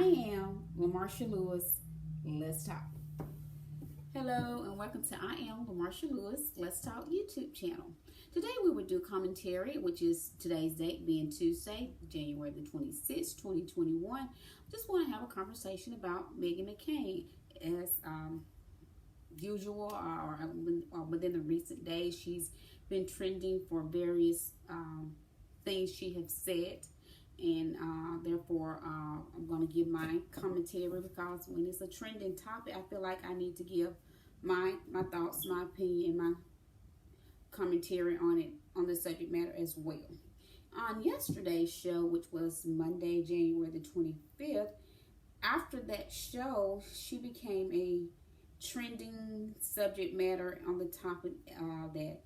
I am LaMarsha Lewis. Let's talk. Hello and welcome to I am LaMarsha Lewis. Let's Talk YouTube channel. Today we will do commentary, which is today's date being Tuesday, January the 26th, 2021. Just want to have a conversation about Meghan McCain. As usual, or within the recent days, she's been trending for various things she has said. And therefore, I'm going to give my commentary because when it's a trending topic, I feel like I need to give my thoughts, my opinion, my commentary on it, on the subject matter as well. On yesterday's show, which was Monday, January the 25th, after that show, she became a trending subject matter on the topic that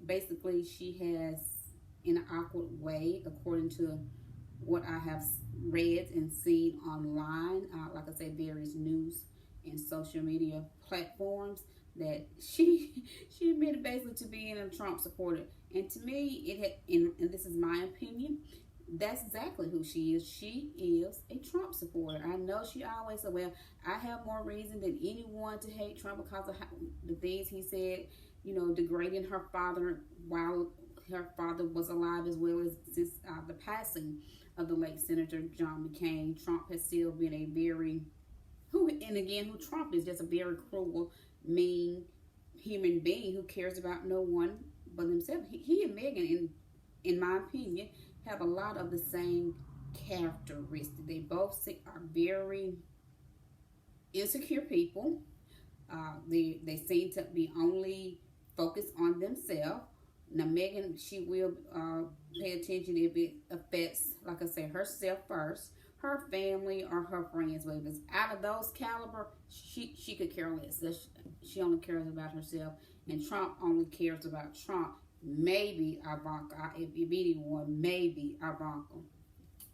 basically she has, in an awkward way, according to what I have read and seen online, like I said, various news and social media platforms, that she admitted basically to being a Trump supporter. And to me, and this is my opinion, that's exactly who she is. She is a Trump supporter. I know she always said, well, I have more reason than anyone to hate Trump because of the things he said, degrading her father while her father was alive, as well as since the passing of the late Senator John McCain. Trump has still been who Trump is just a very cruel, mean human being who cares about no one but himself. He and Meghan, in my opinion, have a lot of the same characteristics. They both are very insecure people. They seem to be only focused on themselves. Now, Meghan, she will pay attention if it affects, like I said, herself first, her family, or her friends. But if it's out of those caliber, she could care less. She only cares about herself, and Trump only cares about Trump. Maybe Ivanka, if anyone, maybe Ivanka.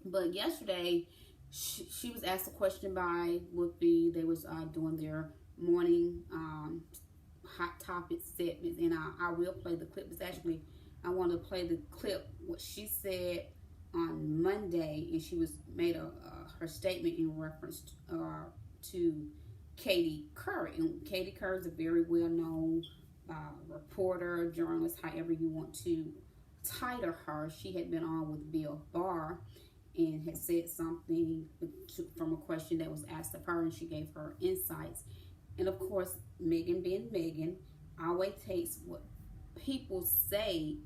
But yesterday, she was asked a question by Whoopi. They was doing their morning hot topic segments, and I will play the clip. It's actually, I want to play the clip what she said on Monday, and she was made her statement in reference to Katie Couric. And Katie Couric is a very well-known reporter, journalist, however you want to title her. She had been on with Bill Barr and had said something from a question that was asked of her, and she gave her insights. And of course, Meghan being Meghan, always takes what people say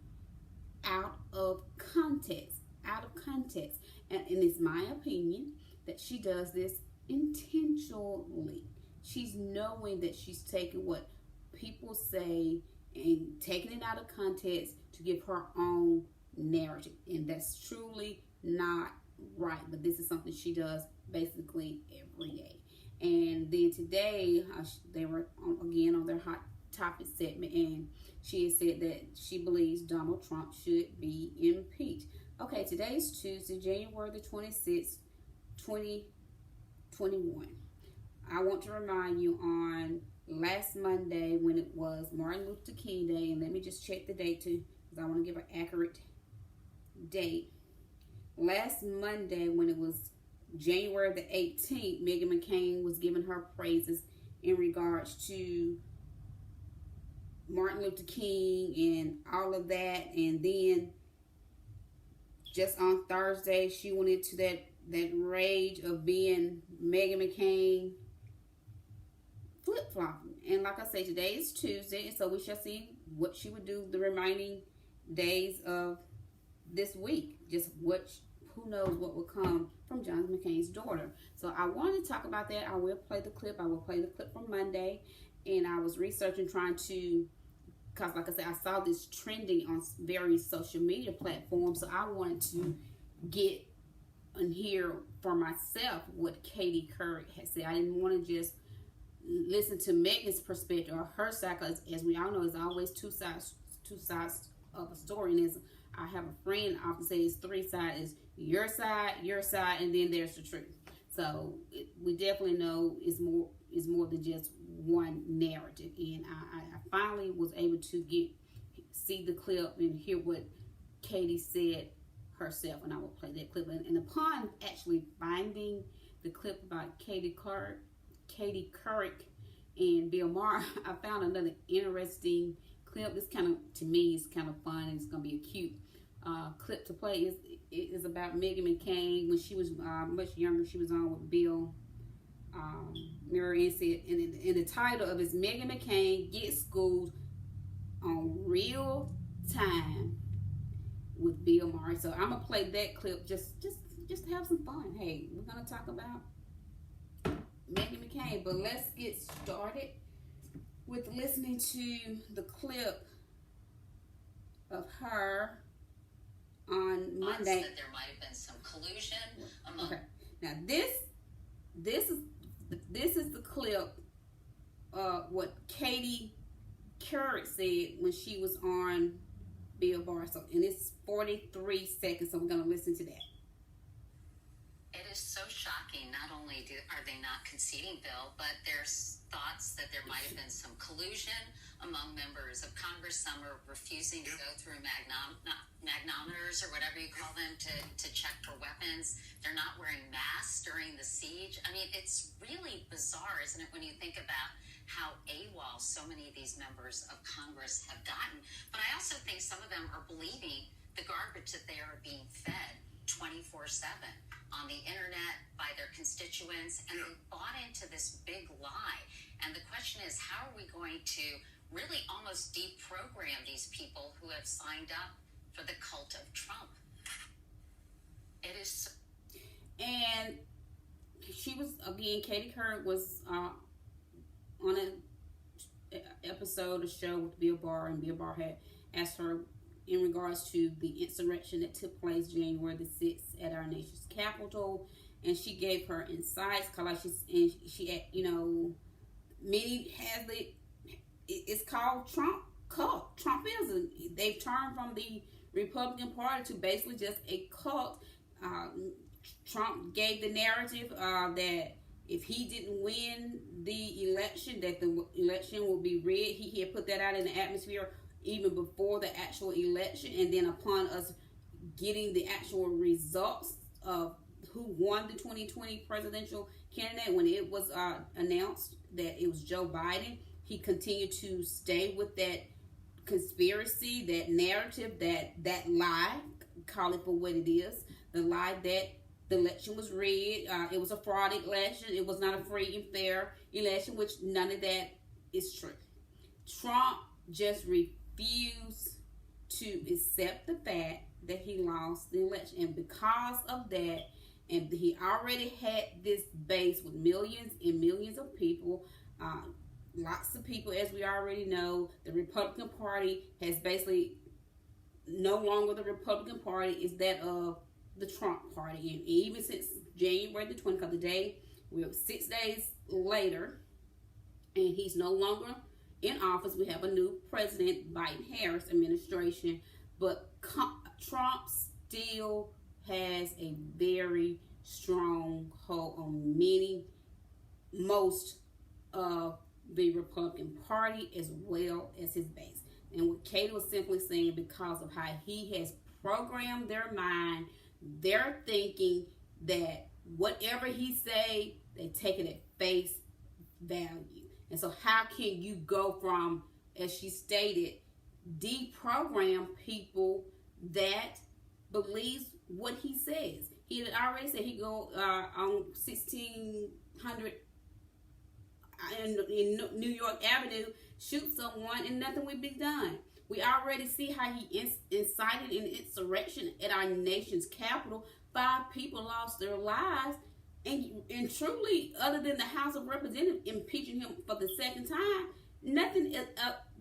out of context. And it's my opinion that she does this intentionally. She's knowing that she's taking what people say and taking it out of context to give her own narrative. And that's truly not right. But this is something she does basically every day. And then today, they were again on their hot topic segment, and she has said that she believes Donald Trump should be impeached. Okay, today's Tuesday, January the 26th, 2021. I want to remind you on last Monday when it was Martin Luther King Day, and let me just check the date too, because I want to give an accurate date. Last Monday when it was January the 18th, Meghan McCain was giving her praises in regards to Martin Luther King and all of that. And then just on Thursday, she went into that rage of being Meghan McCain flip-flopping. And like I say, today is Tuesday, and so we shall see what she would do the remaining days of this week. Who knows what will come from John McCain's daughter. So I want to talk about that. I will play the clip. I will play the clip from Monday. And I was researching, because like I said, I saw this trending on various social media platforms. So I wanted to get and hear for myself what Katie Couric had said. I didn't want to just listen to Meghan's perspective or her side, because as we all know, there's always two sides of a story. And I have a friend often say it's three sides. It's your side, and then there's the truth. So we definitely know is more than just one narrative. And I finally was able to see the clip and hear what Katie said herself, and I will play that clip. And upon actually finding the clip about Katie Couric and Bill Maher, I found another interesting clip. This kind of, to me, is kind of fun, and it's going to be a cute clip to play. It is about Meghan McCain when she was much younger. She was on with Bill Maher, and said, and the title of it is Meghan McCain Gets Schooled on Real Time with Bill Maher. So I'm gonna play that clip just to have some fun. Hey, we're gonna talk about Meghan McCain, but let's get started with listening to the clip of her on Monday. That there might have been some collusion among. Okay, now this is the clip of what Katie Couric said when she was on Bill Maher. So, and it's 43 seconds, so we're going to listen to that. It is so shocking. Not only are they not conceding Bill, but there's thoughts that there might have been some collusion among members of Congress. Some are refusing to go through magnometers or whatever you call them to check for weapons. They're not wearing masks during the siege. I mean, it's really bizarre, isn't it, when you think about how AWOL so many of these members of Congress have gotten. But I also think some of them are believing the garbage that they are being fed 24/7 on the internet by their constituents, and they bought into this big lie. And the question is, how are we going to really almost deprogram these people who have signed up for the cult of Trump? It is. And she was, again, Katie Couric was on an episode of show with Bill Maher, and Bill Maher had asked her in regards to the insurrection that took place January the 6th at our nation's capital, and she gave her insights. Many has it's called Trump cult, Trumpism. They've turned from the Republican Party to basically just a cult. Trump gave the narrative that if he didn't win the election, that the election will be rigged. He had put that out in the atmosphere even before the actual election, and then upon us getting the actual results of who won the 2020 presidential candidate, when it was announced that it was Joe Biden, he continued to stay with that conspiracy, that narrative, that lie, call it for what it is, the lie that the election was rigged, it was a fraud election, it was not a free and fair election, which none of that is true. Trump just refused to accept the fact that he lost the election, and because of that, and he already had this base with millions and millions of people, lots of people, as we already know, the Republican Party has basically no longer the Republican Party, is that of the Trump Party. And even since January the 20th, the day, we're 6 days later, and he's no longer in office. We have a new president, Biden-Harris administration, but Trump still has a very strong hold on most of the Republican Party as well as his base. And what Katie was simply saying, because of how he has programmed their mind, they're thinking that whatever he say, they take it at face value. And so how can you go from, as she stated, deprogram people that believes what he says? He had already said he go on 1600 in New York Avenue, shoot someone, and nothing would be done. We already see how he incited an insurrection at our nation's capital. 5 people lost their lives, and truly, other than the House of Representatives impeaching him for the second time, nothing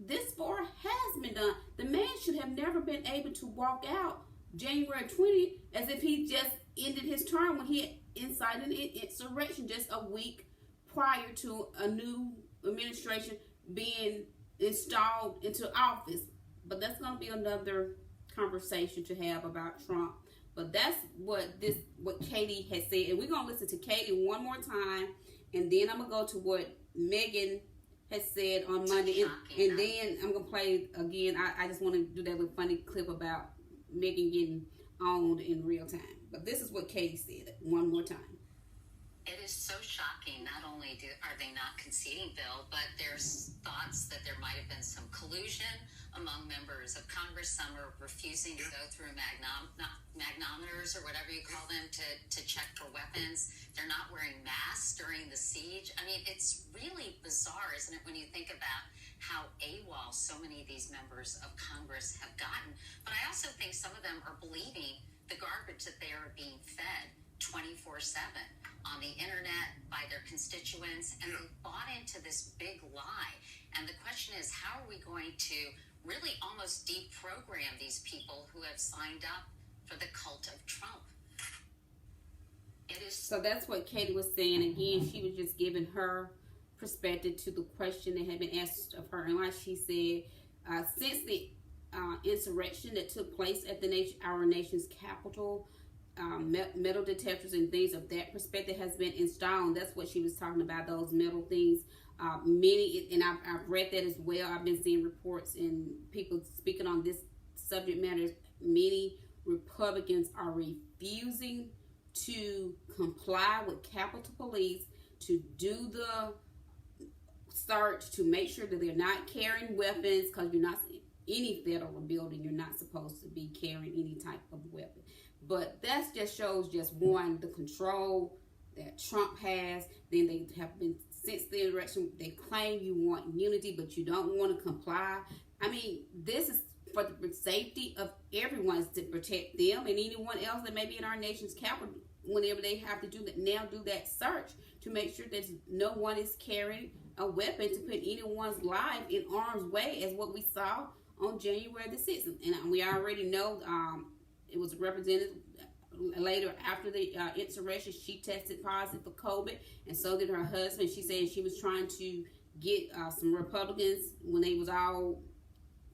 this far has been done. The man should have never been able to walk out January 20th as if he just ended his term when he had incited an insurrection just a week prior to a new administration being installed into office. But that's going to be another conversation to have about Trump. But that's what Katie has said. And we're going to listen to Katie one more time, and then I'm going to go to what Meghan has said on Monday. And then I'm going to play again. I just want to do that little funny clip about Meghan getting owned in real time. But this is what Katie said one more time. It is so shocking. Not only are they not conceding bill, but there's thoughts that there might have been some collusion among members of Congress. Some are refusing to go through magnometers or whatever you call them to check for weapons. They're not wearing masks during the siege. I mean, it's really bizarre, isn't it, when you think about how AWOL so many of these members of Congress have gotten. But I also think some of them are believing the garbage that they are being fed 24/7 on the internet by their constituents, and they bought into this big lie. And the question is, how are we going to really almost deprogram these people who have signed up for the cult of Trump? So that's what Katie was saying. Again, she was just giving her perspective to the question that had been asked of her. And like she said, since the insurrection that took place at our nation's capital, metal detectors and things of that perspective has been installed. That's what she was talking about, those metal things. Many, and I've read that as well. I've been seeing reports and people speaking on this subject matter. Many Republicans are refusing to comply with Capitol Police to do the search to make sure that they're not carrying weapons, because you're not, any federal building, you're not supposed to be carrying any type of weapon. But that just shows just one, the control that Trump has. Then they have been, since the election, they claim you want unity, but you don't want to comply. I mean, this is for the safety of everyone, to protect them and anyone else that may be in our nation's capital whenever they have to do that search to make sure that no one is carrying a weapon to put anyone's life in harm's way, as what we saw on January the 6th. And we already know it was represented later after the insurrection. She tested positive for COVID, and so did her husband. She said she was trying to get some Republicans, when they was all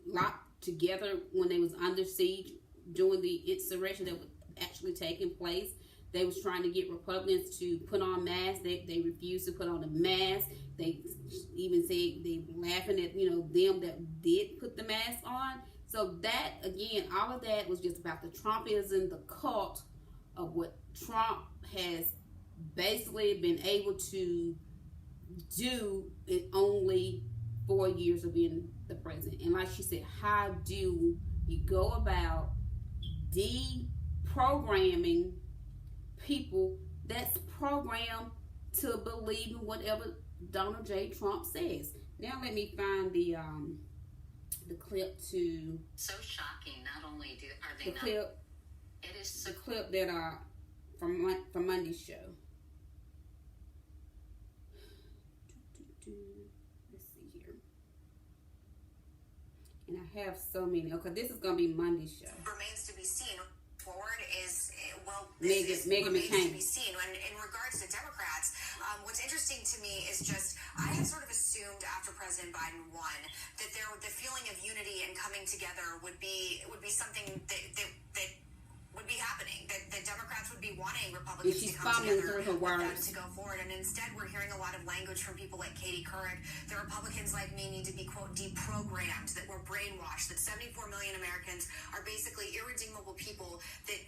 locked together, when they was under siege during the insurrection that was actually taking place. They was trying to get Republicans to put on masks. They refused to put on a mask. They even said they were laughing at them that did put the mask on. So that, again, all of that was just about the Trumpism, the cult of what Trump has basically been able to do in only 4 years of being the president. And like she said, how do you go about deprogramming people that's programmed to believe in whatever Donald J. Trump says? Now let me find the clip to. So shocking. Not only are they the not. Clip. It is so. The clip that from Monday's show. Let's see here. And I have so many. Okay, this is gonna be Monday's show. Remains to be seen. Forward is Meghan McCain. To be seen. And in regards to Democrats, what's interesting to me is just I had sort of assumed after President Biden won that the feeling of unity and coming together would be something that would be happening. That Democrats would be wanting Republicans to come together to go forward. And instead, we're hearing a lot of language from people like Katie Couric. The Republicans like me need to be, quote, deprogrammed, that we're brainwashed, that 74 million Americans are basically irredeemable people that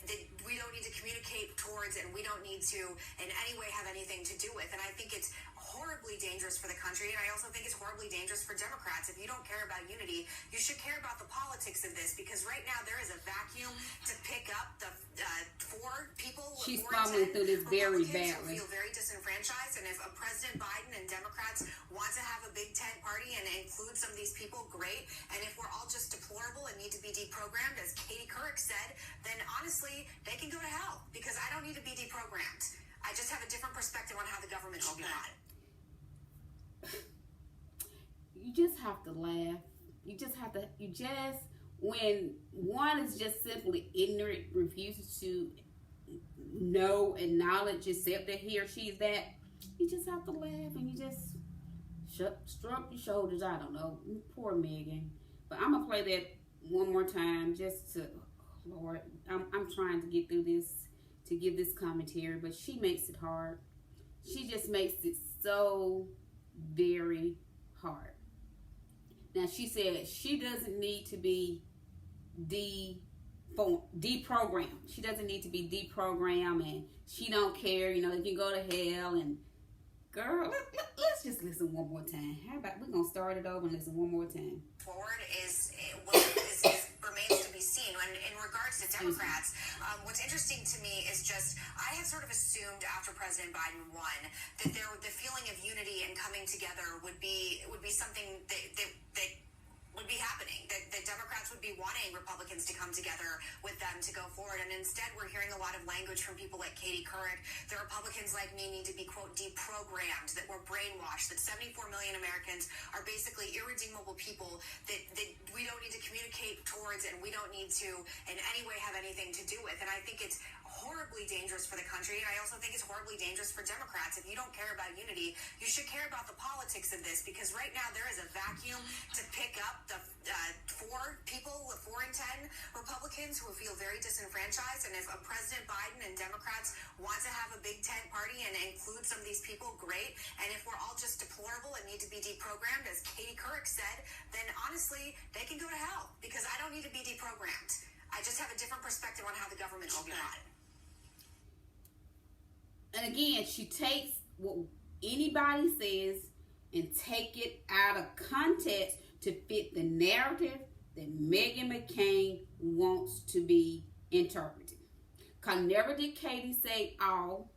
we don't need to communicate towards and we don't need to in any way have anything to do with. And I think it's horribly dangerous for the country, and I also think it's horribly dangerous for Democrats. If you don't care about unity, you should care about the politics of this, because right now there is a vacuum to pick up the four people. She's fumbling through this very badly. Feel very disenfranchised, and if a President Biden and Democrats want to have a big tent party and include some of these people, great. And if we're all just deplorable and need to be deprogrammed, as Katie Couric said, then honestly, they can go to hell, because I don't need to be deprogrammed. I just have a different perspective on how the government should be run. You just have to laugh. When one is just simply ignorant, refuses to know, acknowledge, accept that he or she is that, you just have to laugh and you just shrug your shoulders. I don't know. Poor Meghan. But I'm going to play that one more time just to, Lord, I'm trying to get through this, to give this commentary, but she makes it hard. She just makes it so very hard. Now, she said she doesn't need to be for deprogrammed. She doesn't need to be deprogrammed, and she don't care. You know, if you go to hell. And girl, let's just listen one more time. How about we're gonna start it over and listen one more time? Forward is remains to be seen. When in regards to Democrats, what's interesting to me is just I had sort of assumed after President Biden won that the feeling of unity and coming together would be something that would be happening, that Democrats would be wanting Republicans to come together with them to go forward. And instead, we're hearing a lot of language from people like Katie Couric. The Republicans like me need to be, quote, deprogrammed, that we're brainwashed, that 74 million Americans are basically irredeemable people that we don't need to communicate towards and we don't need to in any way have anything to do with. And I think it's horribly dangerous for the country, and I also think it's horribly dangerous for Democrats. If you don't care about unity, you should care about the politics of this, because right now there is a vacuum to pick up the 4 in 10 Republicans who feel very disenfranchised. And if a President Biden and Democrats want to have a big tent party and include some of these people, great. And if we're all just deplorable and need to be deprogrammed, as Katie Couric said, then honestly, they can go to hell, because I don't need to be deprogrammed. I just have a different perspective on how the government should be run. And again, she takes what anybody says and take it out of context to fit the narrative that Meghan McCain wants to be interpreted. Because never did Katie say all.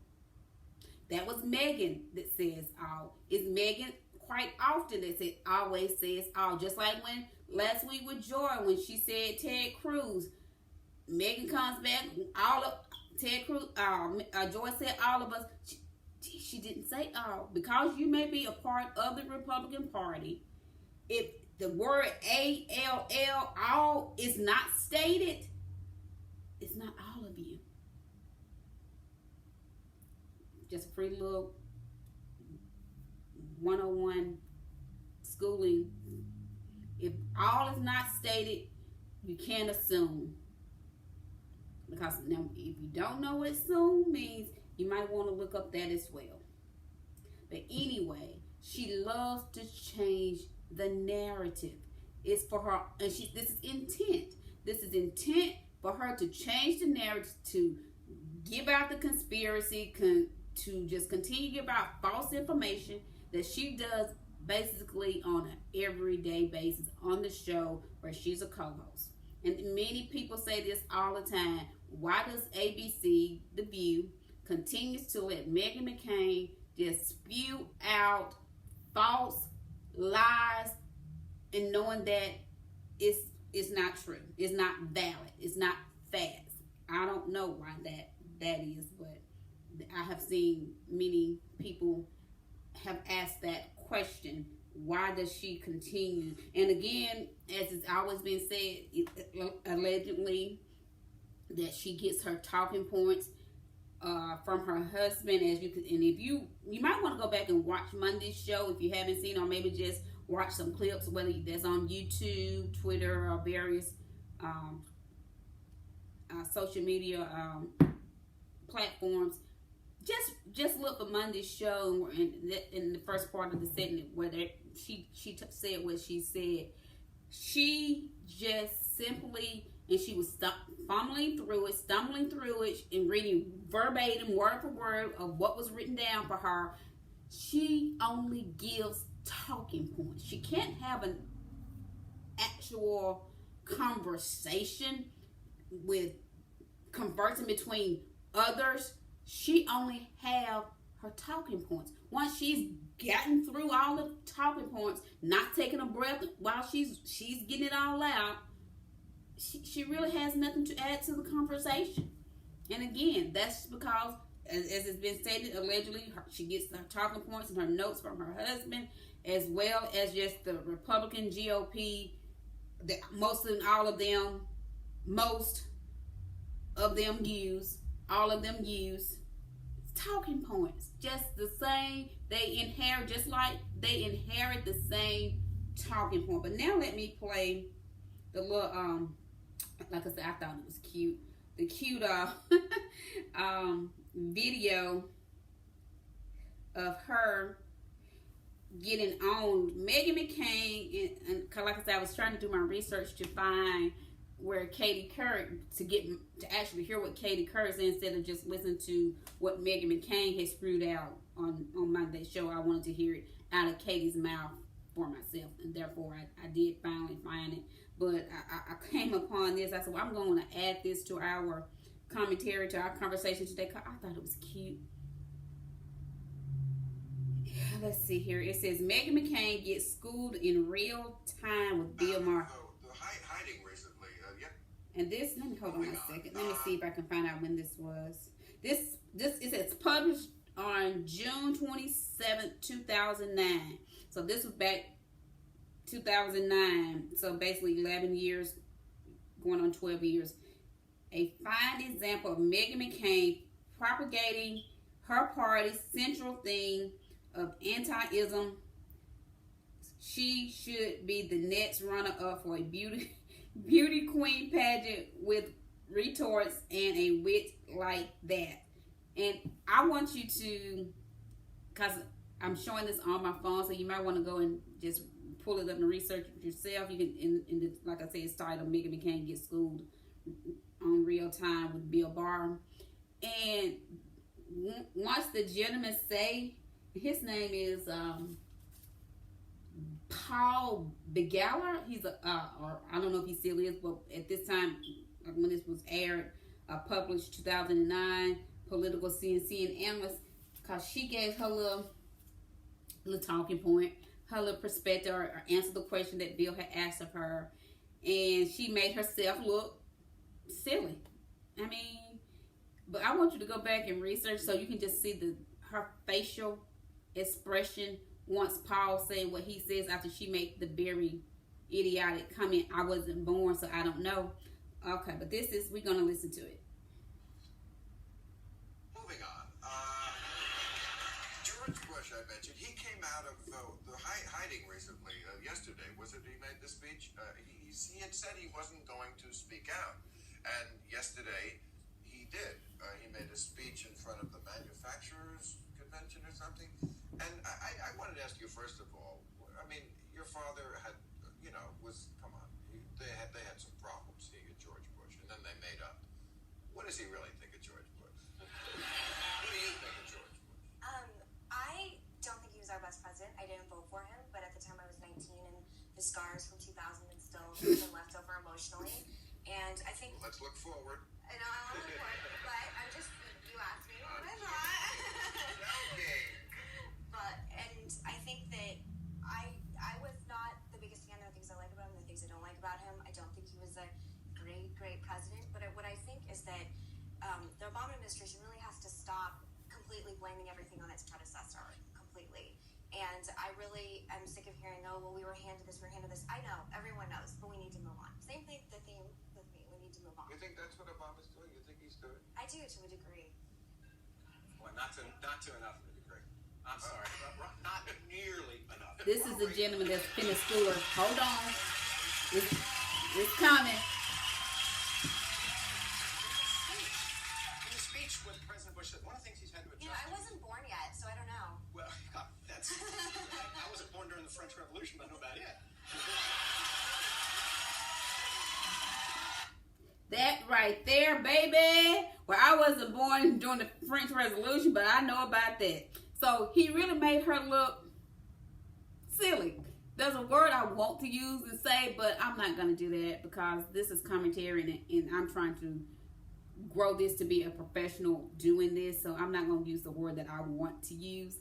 That was Meghan that says all. It's Meghan quite often that always says all. Just like when last week with Joy, when she said Ted Cruz, Meghan comes back, Ted Cruz, Joy said all of us. She didn't say all. Because you may be a part of the Republican Party, if the word A-L-L, all, is not stated, it's not all of you. Just a free little 101 schooling. If all is not stated, you can't assume. Because now, if you don't know what assume means, you might want to look up that as well. But anyway, she loves to change the narrative. It's for her, and this is intent. This is intent for her to change the narrative, to give out the conspiracy, to just continue to give out false information that she does basically on an everyday basis on the show where she's a co-host. And many people say this all the time. Why does ABC, The View, continues to let Meghan McCain just spew out false lies and knowing that it's not true, it's not valid, it's not facts? I don't know why that is, but I have seen many people have asked that question. Why does she continue? And again, as it's always been said, allegedly that she gets her talking points from her husband. As you could, and if you might want to go back and watch Monday's show if you haven't seen, or maybe just watch some clips, whether that's on YouTube, Twitter, or various social media platforms. Just look for Monday's show in the first part of the segment where she said what she said. She just simply, and she was stumbling through it and reading verbatim, word for word of what was written down for her. She only gives talking points. She can't have an actual conversation with conversing between others. She only have her talking points. Once she's gotten through all the talking points, not taking a breath while she's getting it all out, she really has nothing to add to the conversation. And again, that's because, as it's been stated, allegedly, she gets her talking points and her notes from her husband, as well as just the Republican GOP, that most of them use talking points. Just the same, they inherit the same talking point. But now let me play the little, like I said, I thought it was cute. The cute video of her getting on Meghan McCain. And like I said, I was trying to do my research to find where Katie Couric, to actually hear what Katie Couric said instead of just listen to what Meghan McCain had screwed out on Monday's show. I wanted to hear it out of Katie's mouth for myself, and therefore I did finally find it. But I came upon this. I said, well, I'm going to add this to our commentary, to our conversation today, because I thought it was cute. Let's see here. It says Meghan McCain gets schooled in real time with Bill Maher. The hiding recently, yeah. And this, let me hold on a second. Let me see if I can find out when this was. This it says published on June 27th, 2009. So this was back 2009. So basically 11 years, going on 12 years. A fine example of Meghan McCain propagating her party's central theme of anti-ism. She should be the next runner-up for a beauty queen pageant with retorts and a wit like that. And I want you to, because I'm showing this on my phone, so you might want to go and just pull it up and research it yourself. You can, like I said, it's titled Meghan McCain Gets Schooled on Real Time with Bill Barr. And once the gentleman say, his name is Paul Begaller. He's or I don't know if he still is, but at this time, when this was aired, published 2009, political CNC analyst, because she gave her little talking point, her little perspective, or answered the question that Bill had asked of her, and she made herself look silly. I mean, but I want you to go back and research so you can just see her facial expression once Paul said what he says after she made the very idiotic comment, I wasn't born, so I don't know. Okay, but we're going to listen to it. Moving on. George Bush, I mentioned, he came out of the hiding recently. Yesterday, was it he made the speech? He had said he wasn't going to speak out. And yesterday, he did. He made a speech in front of the manufacturers convention or something. And I wanted to ask you, first of all, I mean, your father had, come on, they had some problems seeing at George Bush, and then they made up. What does he really think of George Bush? What do you think of George Bush? I don't think he was our best president. I didn't vote for him, but at the time I was 19, and the scars from 2000 had still been left over emotionally. And I think... Well, let's look forward. I know, I want to look forward, but I'm just... You asked me what I thought. Okay. And I think that I was not the biggest fan of the things I like about him, the things I don't like about him. I don't think he was a great president. But what I think is that the Obama administration really has to stop completely blaming everything on its predecessor, completely. And I really am sick of hearing, oh, well, we were handed this. I know, everyone knows, but we need to move on. Same thing, the theme with me, we need to move on. You think that's what Obama's doing? You think he's doing? I do, to a degree. Well, not to enough of a degree. I'm sorry, but not nearly enough. This is the gentleman that's finished school. Hold on. It's coming. In the speech, when President Bush said, one of the things he's had to adjust. I wasn't born yet, so I don't know. Well, that's... I wasn't born during the French Revolution, but I know about it. That right there, baby. Well, I wasn't born during the French Revolution, but I know about that. So he really made her look silly. There's a word I want to use and say, but I'm not going to do that because this is commentary and I'm trying to grow this to be a professional doing this. So I'm not going to use the word that I want to use.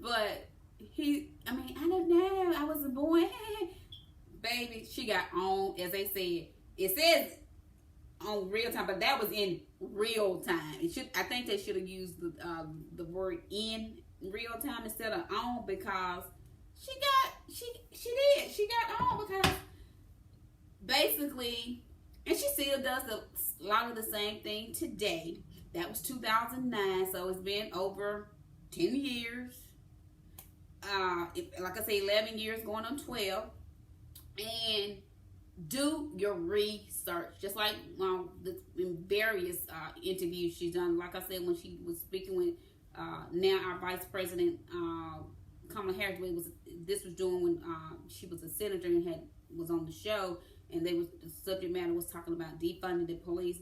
But I don't know. I wasn't born. Baby, she got on, as they said. It says on real time, but that was in real time. I think they should have used the word in real time instead of on, because she got on because basically, and she still does a lot of the same thing today. That was 2009, so it's been over 10 years. Like I say, 11 years going on 12. And do your research, just like in various interviews she's done. Like I said, when she was speaking with now our Vice President Kamala Harris, this was doing when she was a senator and was on the show. and the subject matter was talking about defunding the police,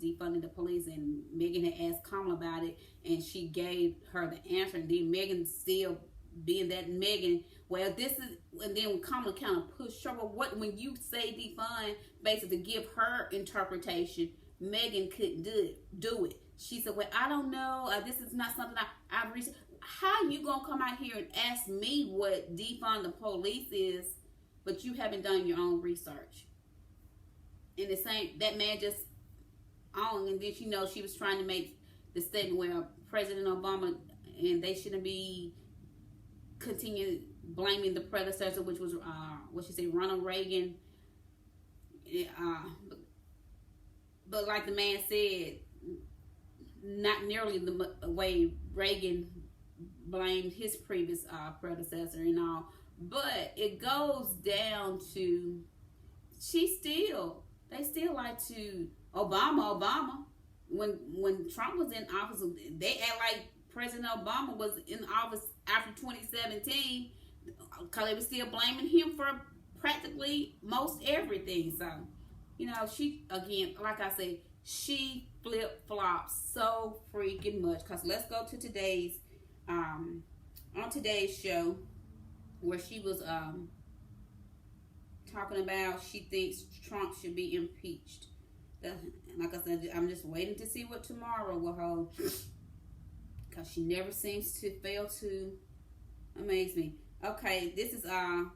and Meghan had asked Kamala about it, and she gave her the answer, and then Meghan still being that Meghan, well, this is, and then Kamala kind of pushed her, well, what, when you say defund, basically give her interpretation, Meghan couldn't do it. She said, well, I don't know, this is not something I've researched. How you gonna come out here and ask me what defund the police is, but you haven't done your own research? And the same, that man just on, and then she was trying to make the statement where President Obama, and they shouldn't be continue blaming the predecessor, which was what she said, Ronald Reagan. But like the man said, not nearly the way Reagan blamed his previous predecessor and all. But it goes down to they still like to Obama. When Trump was in office, they act like President Obama was in office after 2017, because they were still blaming him for practically most everything. So, she, again, like I said, she flip-flops so freaking much. Because let's go to today's, on today's show, where she was talking about she thinks Trump should be impeached. Like I said, I'm just waiting to see what tomorrow will hold, because she never seems to fail to amaze me. Okay, this is Meghan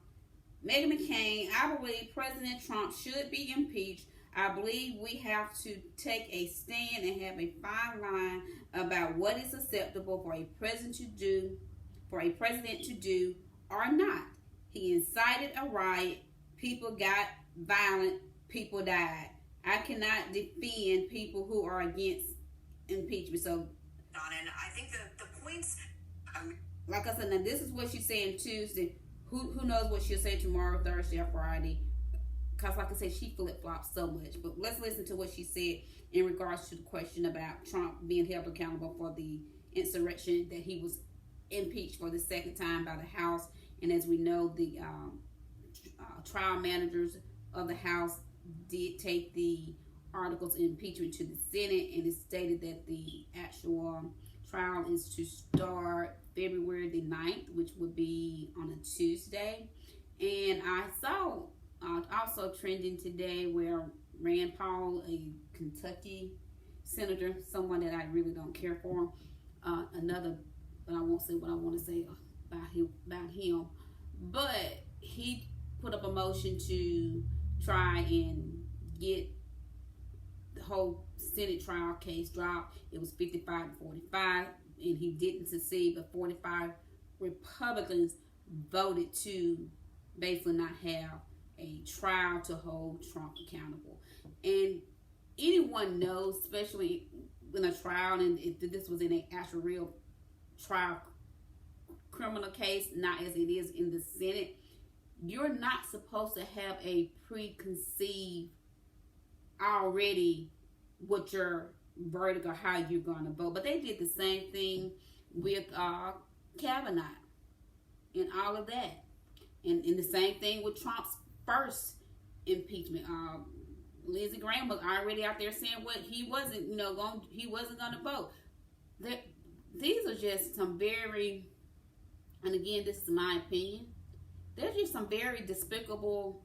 McCain. I believe President Trump should be impeached. I believe we have to take a stand and have a fine line about what is acceptable for a president to do or not. He incited a riot. People got violent. People died. I cannot defend people who are against impeachment. So, and I think the points, like I said, now this is what she's saying Tuesday. Who knows what she'll say tomorrow, Thursday, or Friday? Because, like I said, she flip-flops so much. But let's listen to what she said in regards to the question about Trump being held accountable for the insurrection, that he was impeached for the second time by the House. And as we know, the trial managers of the House did take the articles of impeachment to the Senate, and it stated that the actual trial is to start February the 9th, which would be on a Tuesday. And I saw also trending today where Rand Paul, a Kentucky senator, someone that I really don't care for, but I won't say what I want to say about him, but he put up a motion to try and get the whole Senate trial case dropped. It was 55-45, and he didn't succeed, but 45 Republicans voted to basically not have a trial to hold Trump accountable. And anyone knows, especially in a trial, and if this was in an actual real trial criminal case, not as it is in the Senate, you're not supposed to have a preconceived already what your verdict or how you're going to vote. But they did the same thing with Kavanaugh and all of that. And the same thing with Trump's first impeachment. Lindsey Graham was already out there saying what he wasn't, he wasn't going to vote. These are just some very, and again, this is my opinion, there's just some very despicable,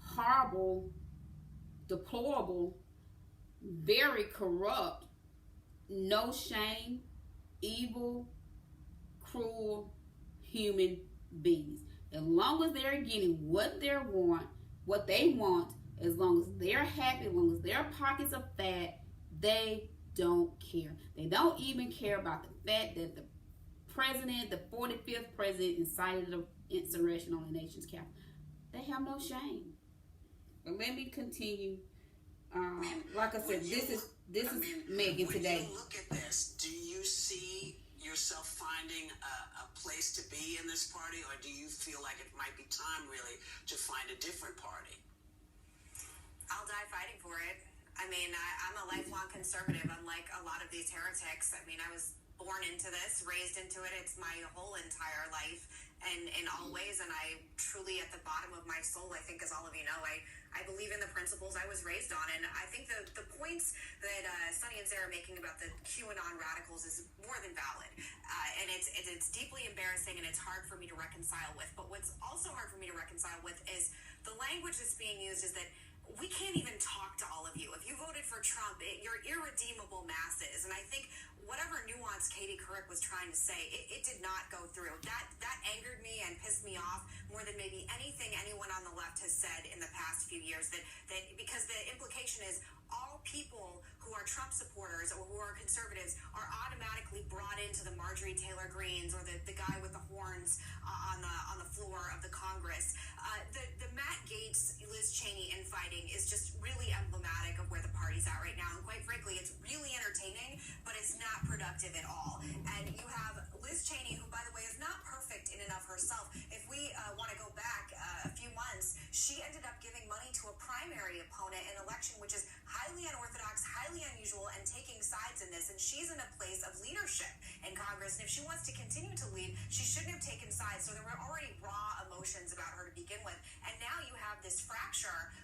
horrible, deplorable, very corrupt, no shame, evil, cruel human beings. As long as they're getting what they want, as long as they're happy, as long as their pockets are fat, they don't care. They don't even care about the fact that the president, the 45th president, incited an insurrection on the nation's capital. They have no shame. But let me continue. Like I said, this is Meghan today. When you look at this, do you see yourself finding a place to be in this party, or do you feel like it might be time really to find a different party? I'll die fighting for it. I'm a lifelong conservative, unlike a lot of these heretics. I was born into this, raised into it. It's my whole entire life, and in all ways. And I truly, at the bottom of my soul, I think, as all of you know, I believe in the principles I was raised on. And I think the points that Sunny and Sarah are making about the QAnon radicals is more than valid. And it's deeply embarrassing, and it's hard for me to reconcile with. But what's also hard for me to reconcile with is the language that's being used is that we can't even talk to all of you. If you voted for Trump, you're irredeemable masses. And I think whatever nuance Katie Couric was trying to say, it did not go through. That angered me and pissed me off more than maybe anything anyone on the left has said in the past few years. That because the implication is all people who are Trump supporters or who are conservatives are automatically brought into the Marjorie Taylor Greenes or the guy with the horns on the floor of the Congress. The Matt Gaetz, Liz Cheney infighting is just really emblematic of where the party's at right now. And quite frankly, it's really entertaining, but it's not productive at all. And you have Liz Cheney, who, by the way, is not perfect in and of herself. If we want to go back a few months, she ended up giving money to a primary opponent in an election, which is highly unorthodox, highly unusual, and taking sides in this. And she's in a place of leadership in Congress. And if she wants to continue to lead, she shouldn't have taken sides. So there were already raw emotions about her to begin with. And now you have this fracture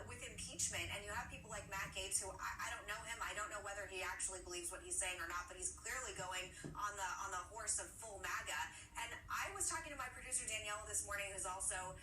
with impeachment, and you have people like Matt Gaetz, who I don't know him. I don't know whether he actually believes what he's saying or not, but he's clearly going on the horse of full MAGA. And I was talking to my producer Danielle this morning, who's also,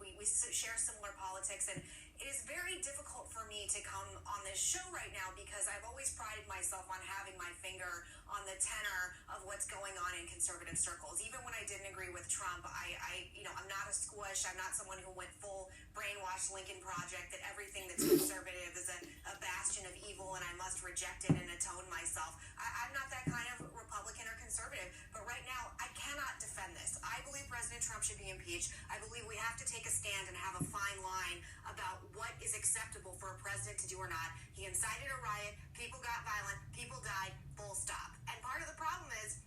we share similar politics, and it is very difficult for me to come on this show right now because I've always prided myself on having my finger on the tenor of what's going on in conservative circles. Even when I didn't agree with Trump, I'm not a squish. I'm not someone who went full brainwash Lincoln Project, that everything that's conservative is a bastion of evil and I must reject it and atone myself. I'm not that kind of Republican or conservative, but right now I cannot defend this. I believe President Trump should be impeached. I believe we have to take a stand and have a fine line about what is acceptable for a president to do or not. He incited a riot, people got violent, people died, full stop. And part of the problem is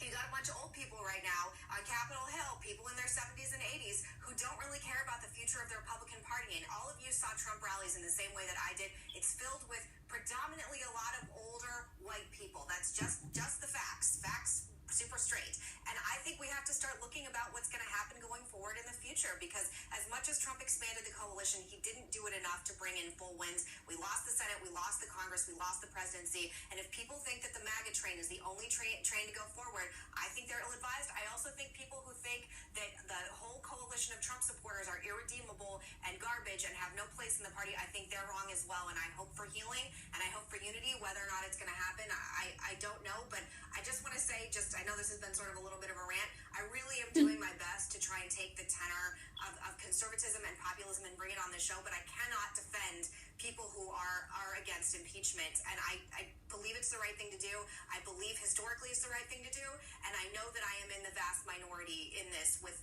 you got a bunch of old people right now on Capitol Hill, people in their 70s and 80s who don't really care about the future of the Republican Party. And all of you saw Trump rallies in the same way that I did. It's filled with predominantly a lot of older white people. That's just the facts. Facts, super straight. And I think we have to start looking about what's going to happen going forward in the future, because as much as Trump expanded the coalition, he didn't do it enough to bring in full wins. We lost the Senate, we lost the Congress, we lost the presidency. And if people think that the MAGA train is the only train to go forward, I think they're ill-advised. I also think people who think that the whole coalition of Trump supporters are irredeemable and garbage and have no place in the party, I think they're wrong as well. And I hope for healing and I hope for unity. Whether or not it's going to happen, I don't know. But I just want to say, I know this has been sort of a little bit of a rant. I really am doing my best to try and take the tenor of conservatism and populism and bring it on the show, but I cannot defend people who are against impeachment. And I believe it's the right thing to do. I believe historically it's the right thing to do. And I know that I am in the vast minority in this with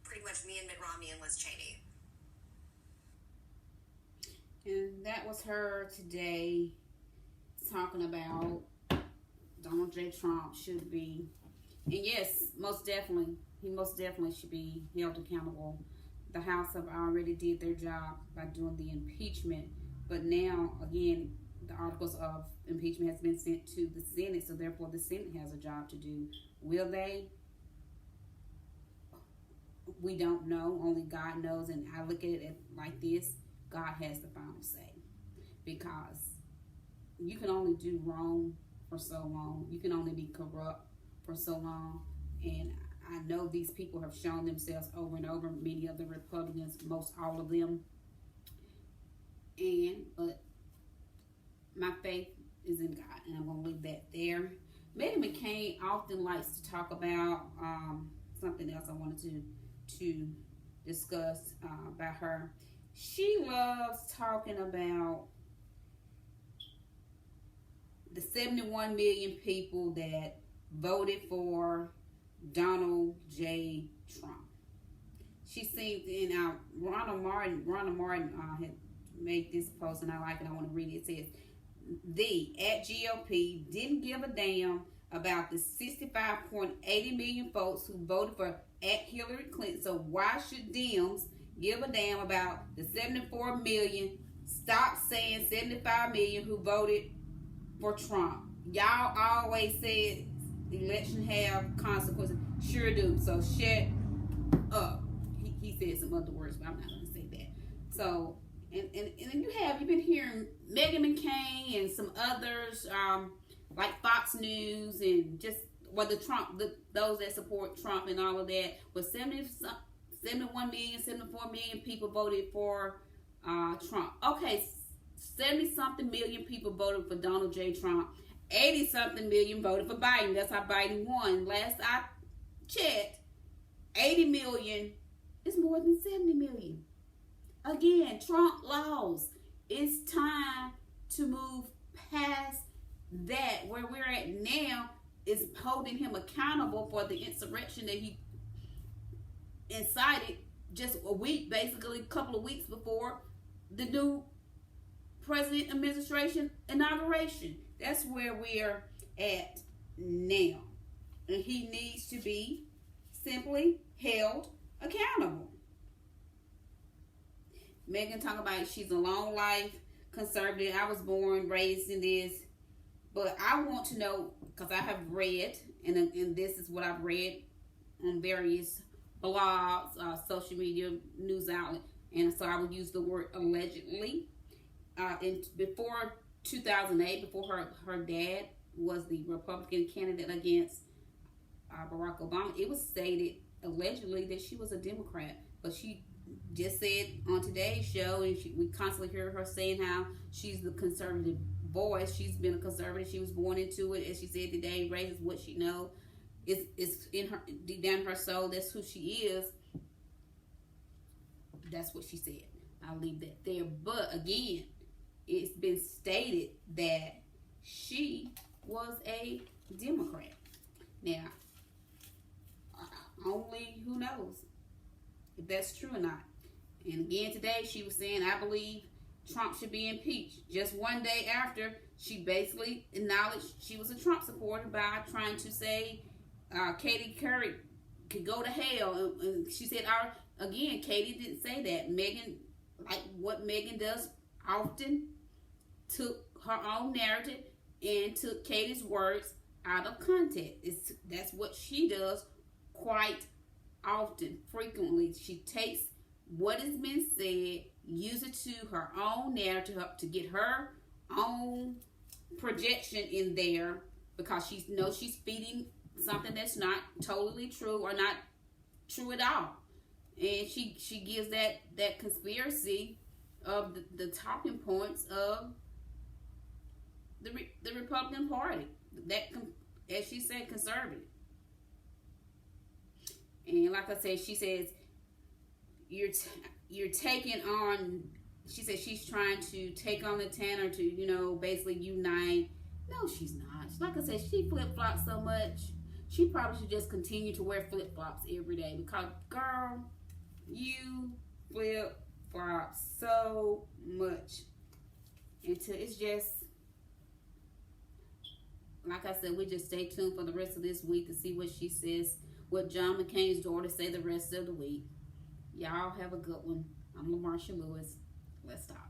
pretty much me and Mitt Romney and Liz Cheney. And that was her today talking about Donald J. Trump should be, and yes, he most definitely should be held accountable. The House have already did their job by doing the impeachment, but now, again, the articles of impeachment has been sent to the Senate, so therefore the Senate has a job to do. Will they? We don't know. Only God knows, and I look at it like this. God has the final say, because you can only do wrong for so long. You can only be corrupt for so long. And I know these people have shown themselves over and over, many of the Republicans, most all of them. But my faith is in God, and I'm going to leave that there. Meghan McCain often likes to talk about something else I wanted to discuss about her. She loves talking about the 71 million people that voted for Donald J. Trump. She seems, and Ronald Martin had made this post, and I like it. I want to read it. It says, at GOP didn't give a damn about the 65.80 million folks who voted for at Hillary Clinton. So why should Dems give a damn about the 74 million? Stop saying 75 million who voted for Trump. Y'all always said the election have consequences? Sure do. So shut up. He said some other words, but I'm not going to say that. So, and you've been hearing Meghan McCain and some others, like Fox News and just, those that support Trump and all of that, with 71 million, 74 million people voted for Trump. Okay, 70-something million people voted for Donald J. Trump. 80-something million voted for Biden. That's how Biden won. Last I checked, 80 million is more than 70 million. Again, Trump lost. It's time to move past that. Where we're at now is holding him accountable for the insurrection that he incited just a couple of weeks before the new president administration inauguration. That's where we're at now. And he needs to be simply held accountable. Meghan talking about she's a long life conservative. I was born, raised in this. But I want to know, because I have read, and this is what I've read on various blogs, social media, news outlets, and so I would use the word allegedly. Before 2008, before her dad was the Republican candidate against Barack Obama, it was stated allegedly that she was a Democrat. But she just said on today's show, and we constantly hear her saying how she's the conservative voice. She's been a conservative. She was born into it. As she said today, race is what she knows. It's in her, deep down in her soul. That's who she is. That's what she said. I'll leave that there. But again, it's been stated that she was a Democrat. Now, only who knows if that's true or not. And again today, she was saying, I believe Trump should be impeached. Just one day after, she basically acknowledged she was a Trump supporter by trying to say Katie Couric could go to hell. And she said, again, Katie didn't say that. Meghan, like what Meghan does often, took her own narrative and took Katie's words out of context. That's what she does quite often, frequently. She takes what has been said, use it to her own narrative to get her own projection in there, because she knows she's feeding something that's not totally true or not true at all. And she gives that conspiracy of the talking points of the Republican Party, that, as she said, conservative. And like I said, she says you're taking on. She said she's trying to take on the Tanner to basically unite. No, she's not. Like I said, she flip flops so much. She probably should just continue to wear flip flops every day, because girl, you flip flop so much. Until it's just, like I said, we just stay tuned for the rest of this week to see what she says, what John McCain's daughter say the rest of the week. Y'all have a good one. I'm LaMarsha Lewis. Let's talk.